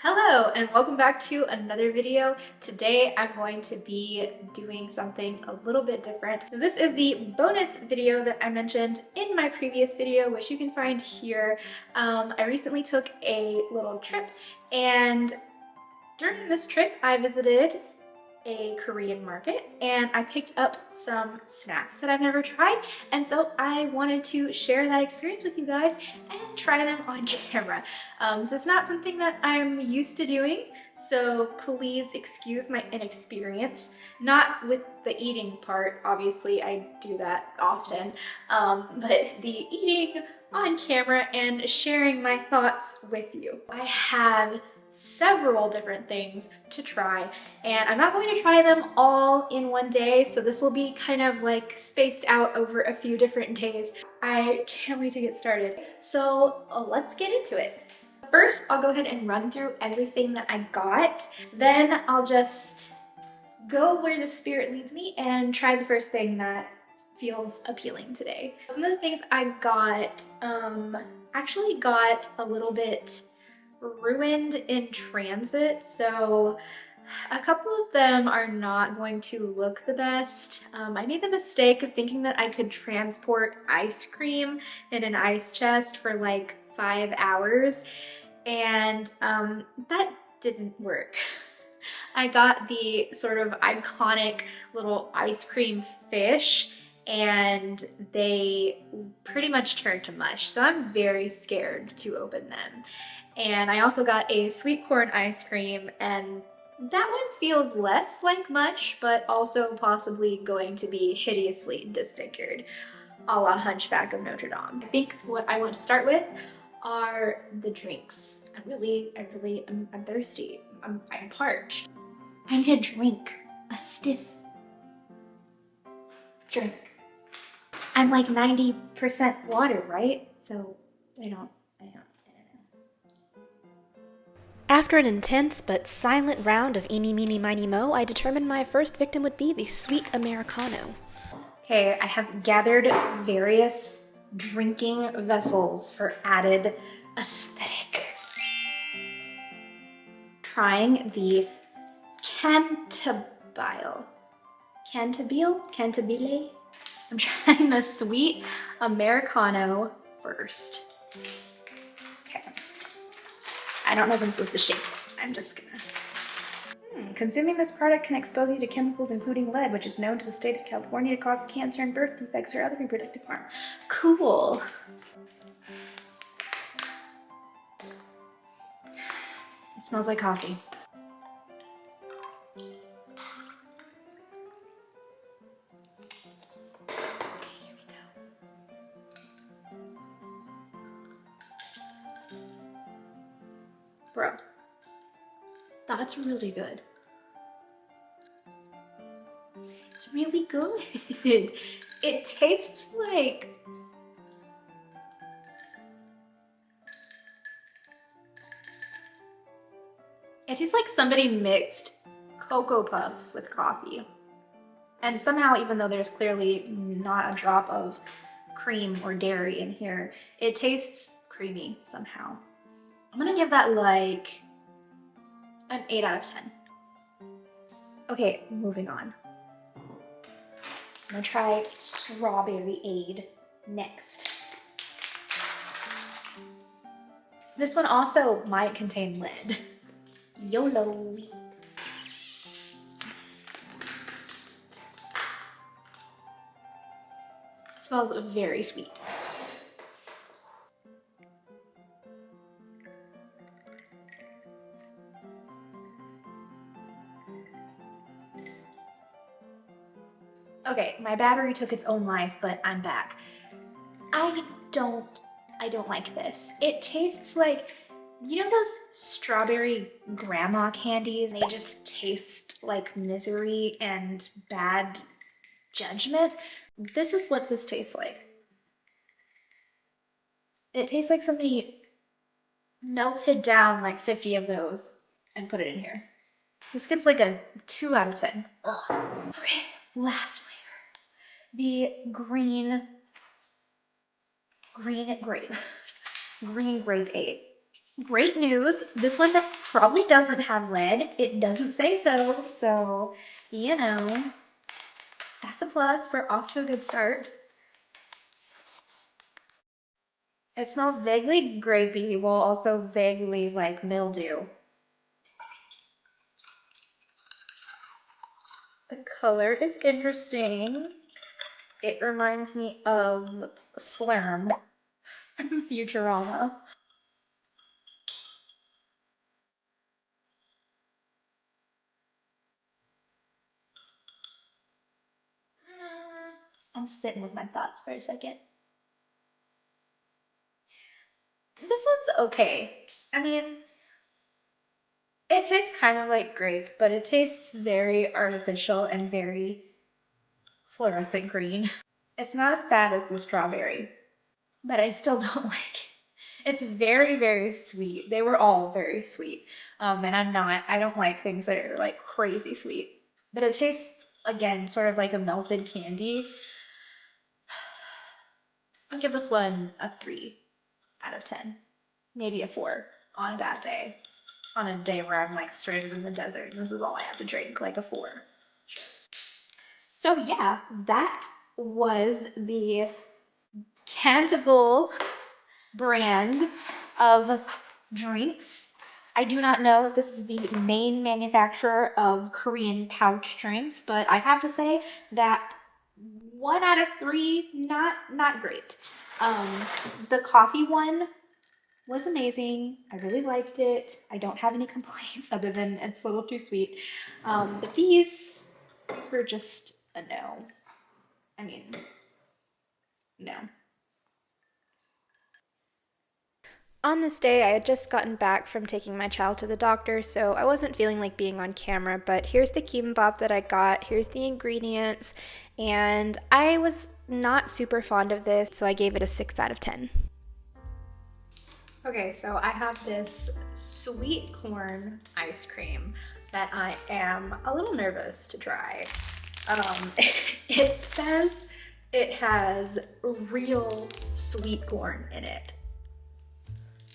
Hello and welcome back to another video. Today I'm going to be doing something a little bit different. So this is the bonus video that I mentioned in my previous video, which you can find here. I recently took a little trip, and during this trip I visited a Korean market and I picked up some snacks that I've never tried, and so I wanted to share that experience with you guys and try them on camera. So it's not something that I'm used to doing, so please excuse my inexperience. Not with the eating part, obviously I do that often, but the eating on camera and sharing my thoughts with you. I have several different things to try, and I'm not going to try them all in one day, so this will be kind of like spaced out over a few different days. I can't wait to get started. So let's get into it. First, I'll go ahead and run through everything that I got. Then I'll just go where the spirit leads me and try the first thing that feels appealing today. Some of the things I got, actually got a little bit ruined in transit, so a couple of them are not going to look the best. I made the mistake of thinking that I could transport ice cream in an ice chest for like 5 hours, and that didn't work. I got the sort of iconic little ice cream fish, and they pretty much turned to mush, so I'm very scared to open them. And I also got a sweet corn ice cream, and that one feels less like mush, but also possibly going to be hideously disfigured, a la Hunchback of Notre Dame. I think what I want to start with are the drinks. I'm thirsty. I'm parched. I need a drink, a stiff drink. I'm like 90% water, right? So I don't. After an intense but silent round of eeny, meeny, miny, mo, I determined my first victim would be the sweet Americano. Okay, I have gathered various drinking vessels for added aesthetic. Trying the Cantabile. Cantabile? I'm trying the sweet Americano first. Okay. I don't know if I'm supposed to shake it. I'm just gonna. Consuming this product can expose you to chemicals including lead, which is known to the state of California to cause cancer and birth defects or other reproductive harm. Cool. It smells like coffee. Bro, that's really good. It's really good. It tastes like... It tastes like somebody mixed Cocoa Puffs with coffee. And somehow, even though there's clearly not a drop of cream or dairy in here, it tastes creamy somehow. I'm gonna give that like an 8 out of 10. Okay, moving on. I'm gonna try Strawberry Aid next. This one also might contain lead. YOLO. It smells very sweet. Okay, my battery took its own life, but I'm back. I don't like this. It tastes like, you know those strawberry grandma candies? They just taste like misery and bad judgment. This is what this tastes like. It tastes like somebody melted down like 50 of those and put it in here. This gets like a 2 out of 10. Ugh. Okay, last flavor. The green grape. Green grape 8. Great news. This one probably doesn't have lead. It doesn't say so. So, you know, that's a plus. We're off to a good start. It smells vaguely grapey while also vaguely like mildew. The color is interesting. It reminds me of Slurm from Futurama. I'm sitting with my thoughts for a second. This one's okay. I mean, it tastes kind of like grape, but it tastes very artificial and very fluorescent green. It's not as bad as the strawberry, but I still don't like it. It's very, very sweet. They were all very sweet. And I don't like things that are like crazy sweet. But it tastes, again, sort of like a melted candy. I'll give this one a 3 out of 10. Maybe a 4 on a bad day. On a day where I'm like stranded in the desert and this is all I have to drink, like a 4. So yeah, that was the Cantable brand of drinks. I do not know if this is the main manufacturer of Korean pouch drinks, but I have to say that 1 out of 3, not great. The coffee one was amazing. I really liked it. I don't have any complaints other than it's a little too sweet. But these were just a no. I mean, no. On this day, I had just gotten back from taking my child to the doctor, so I wasn't feeling like being on camera, but here's the kimbap that I got, here's the ingredients, and I was not super fond of this, so I gave it a 6 out of 10. Okay, so I have this sweet corn ice cream that I am a little nervous to try. It says it has real sweet corn in it,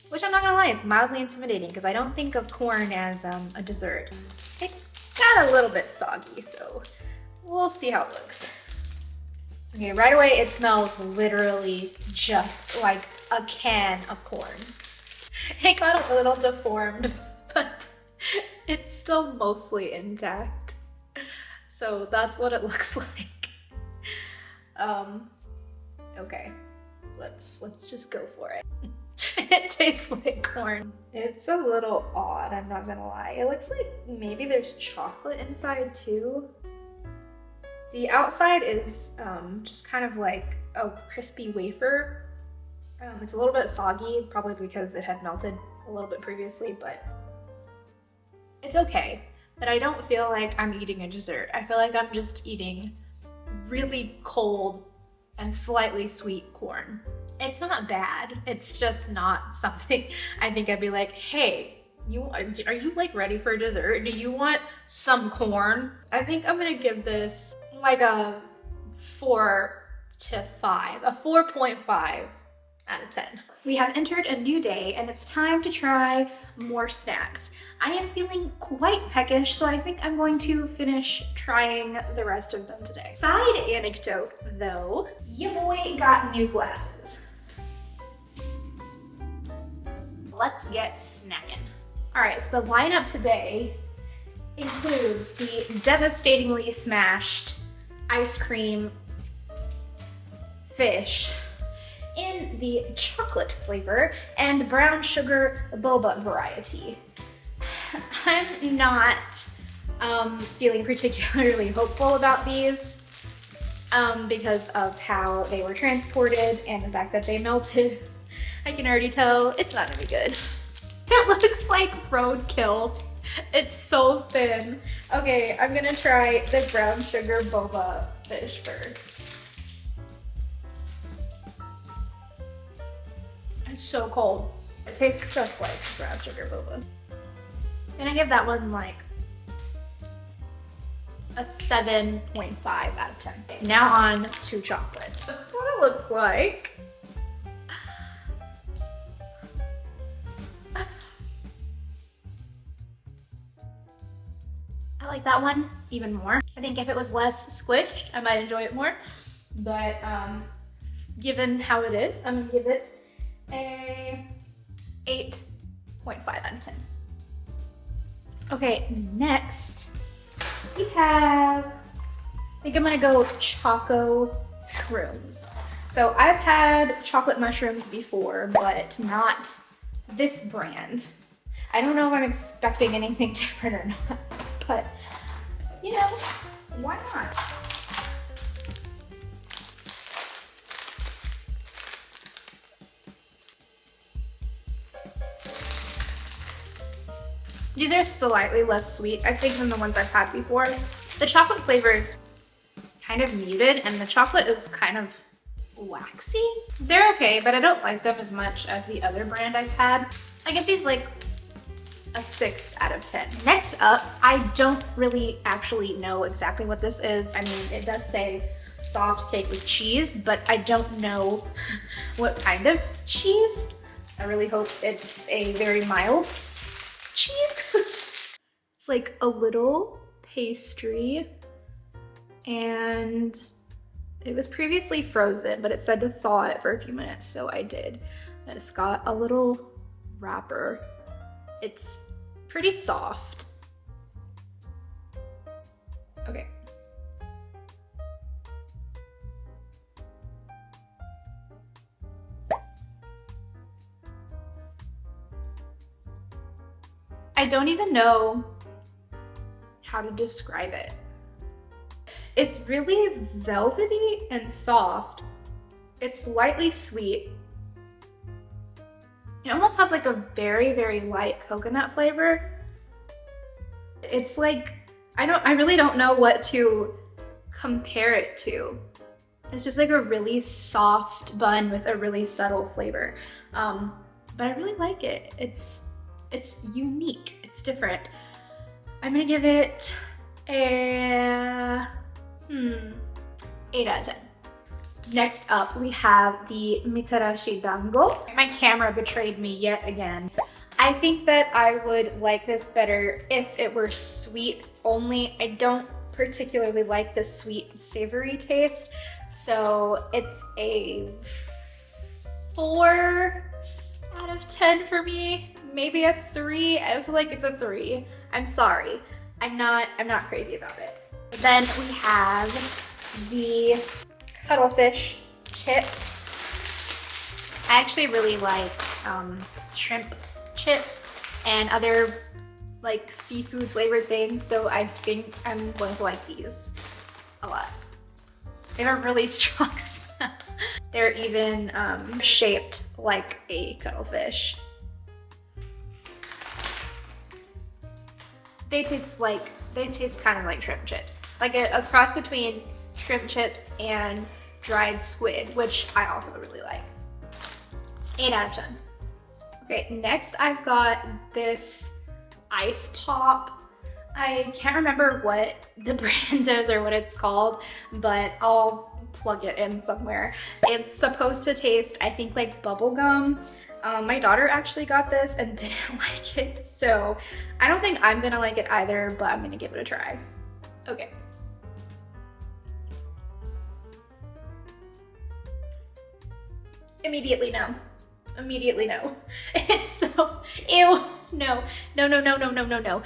which I'm not gonna lie, is mildly intimidating because I don't think of corn as a dessert. It got a little bit soggy, so we'll see how it looks. Okay, right away it smells literally just like a can of corn. It got a little deformed, but it's still mostly intact. So that's what it looks like. Okay, let's just go for it. It tastes like corn. It's a little odd, I'm not gonna lie. It looks like maybe there's chocolate inside too. The outside is just kind of like a crispy wafer. It's a little bit soggy, probably because it had melted a little bit previously, but it's okay. But I don't feel like I'm eating a dessert. I feel like I'm just eating really cold and slightly sweet corn. It's not bad. It's just not something I think I'd be like, hey, are you like ready for dessert? Do you want some corn? I think I'm gonna give this like a 4 to 5, a 4.5 out of 10. We have entered a new day and it's time to try more snacks. I am feeling quite peckish, so I think I'm going to finish trying the rest of them today. Side anecdote though, your boy got new glasses. Let's get snacking. All right, so the lineup today includes the devastatingly smashed ice cream fish in the chocolate flavor and the brown sugar boba variety. I'm not feeling particularly hopeful about these because of how they were transported and the fact that they melted. I can already tell it's not gonna be good. It looks like roadkill. It's so thin. Okay, I'm gonna try the brown sugar boba fish first. It's so cold. It tastes just like brown sugar boba. And I give that one like a 7.5 out of 10. Now on to chocolate. That's what it looks like. I like that one even more. I think if it was less squished, I might enjoy it more. But given how it is, I'm gonna give it a 8.5 out of 10. Okay, next we have, I think I'm gonna go Choco Shrooms. So I've had chocolate mushrooms before, but not this brand. I don't know if I'm expecting anything different or not, but you know, why not? These are slightly less sweet, I think, than the ones I've had before. The chocolate flavor is kind of muted and the chocolate is kind of waxy. They're okay, but I don't like them as much as the other brand I've had. I give these like a 6 out of 10. Next up, I don't really actually know exactly what this is. I mean, it does say soft cake with cheese, but I don't know what kind of cheese. I really hope it's a very mild cheese. It's like a little pastry and it was previously frozen, but it said to thaw it for a few minutes, so I did. And it's got a little wrapper. It's pretty soft. Okay. I don't even know how to describe it. It's really velvety and soft. It's lightly sweet. It almost has like a very, very light coconut flavor. It's like, I really don't know what to compare it to. It's just like a really soft bun with a really subtle flavor. But I really like it. It's unique, it's different. I'm gonna give it a 8 out of 10. Next up, we have the Mitarashi Dango. My camera betrayed me yet again. I think that I would like this better if it were sweet only. I don't particularly like the sweet and savory taste, so it's a 4 out of 10 for me. Maybe a 3. I feel like it's a 3. I'm sorry. I'm not crazy about it. But then we have the cuttlefish chips. I actually really like shrimp chips and other like seafood flavored things, so I think I'm going to like these a lot. They have a really strong smell. They're even shaped like a cuttlefish. They taste kind of like shrimp chips. Like a cross between shrimp chips and dried squid, which I also really like. 8 out of 10. Okay, next I've got this ice pop. I can't remember what the brand is or what it's called, but I'll plug it in somewhere. It's supposed to taste, I think, like bubble gum. My daughter actually got this and didn't like it, so I don't think I'm gonna like it either, but I'm gonna give it a try. Okay. Immediately no. Immediately no. It's so, ew, no. No, no, no, no, no, no, no.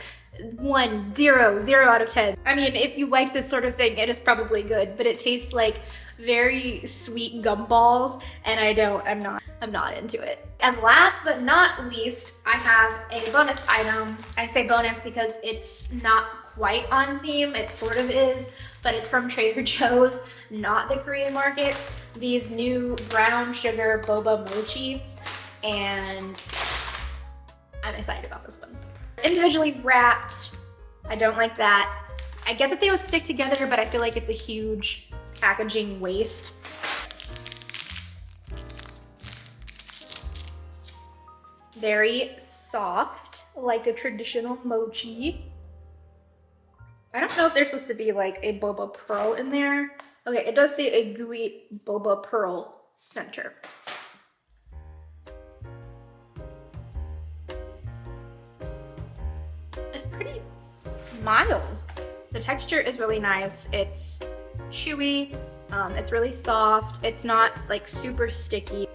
1, 0, 0 out of 10. I mean, if you like this sort of thing, it is probably good, but it tastes like very sweet gumballs, and I'm not into it. And last but not least, I have a bonus item. I say bonus because it's not quite on theme, it sort of is, but it's from Trader Joe's, not the Korean market. These new brown sugar boba mochi, and I'm excited about this one. Individually wrapped, I don't like that. I get that they would stick together, but I feel like it's a huge packaging waste. Very soft, like a traditional mochi. I don't know if there's supposed to be like a boba pearl in there. Okay, it does say a gooey boba pearl center. It's pretty mild. The texture is really nice. It's chewy, it's really soft. It's not like super sticky.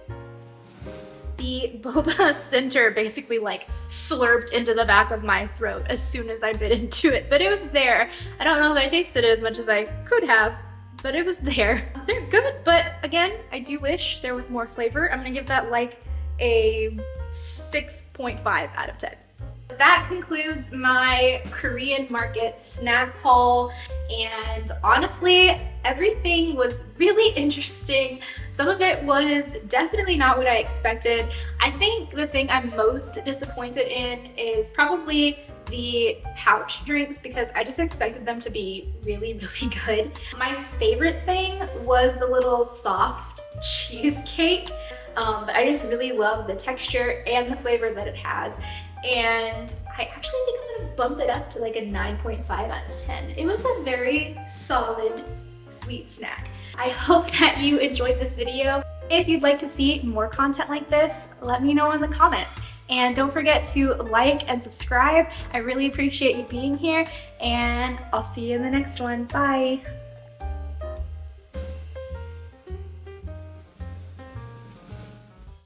The boba center basically like slurped into the back of my throat as soon as I bit into it, but it was there. I don't know if I tasted it as much as I could have, but it was there. They're good, but again, I do wish there was more flavor. I'm gonna give that like a 6.5 out of 10. That concludes my Korean market snack haul, and honestly, everything was really interesting. Some of it was definitely not what I expected. I think the thing I'm most disappointed in is probably the pouch drinks, because I just expected them to be really, really good. My favorite thing was the little soft cheesecake. I just really love the texture and the flavor that it has. And I actually think I'm gonna bump it up to like a 9.5 out of 10. It was a very solid sweet snack. I hope that you enjoyed this video. If you'd like to see more content like this, let me know in the comments. And don't forget to like and subscribe. I really appreciate you being here, and I'll see you in the next one. Bye.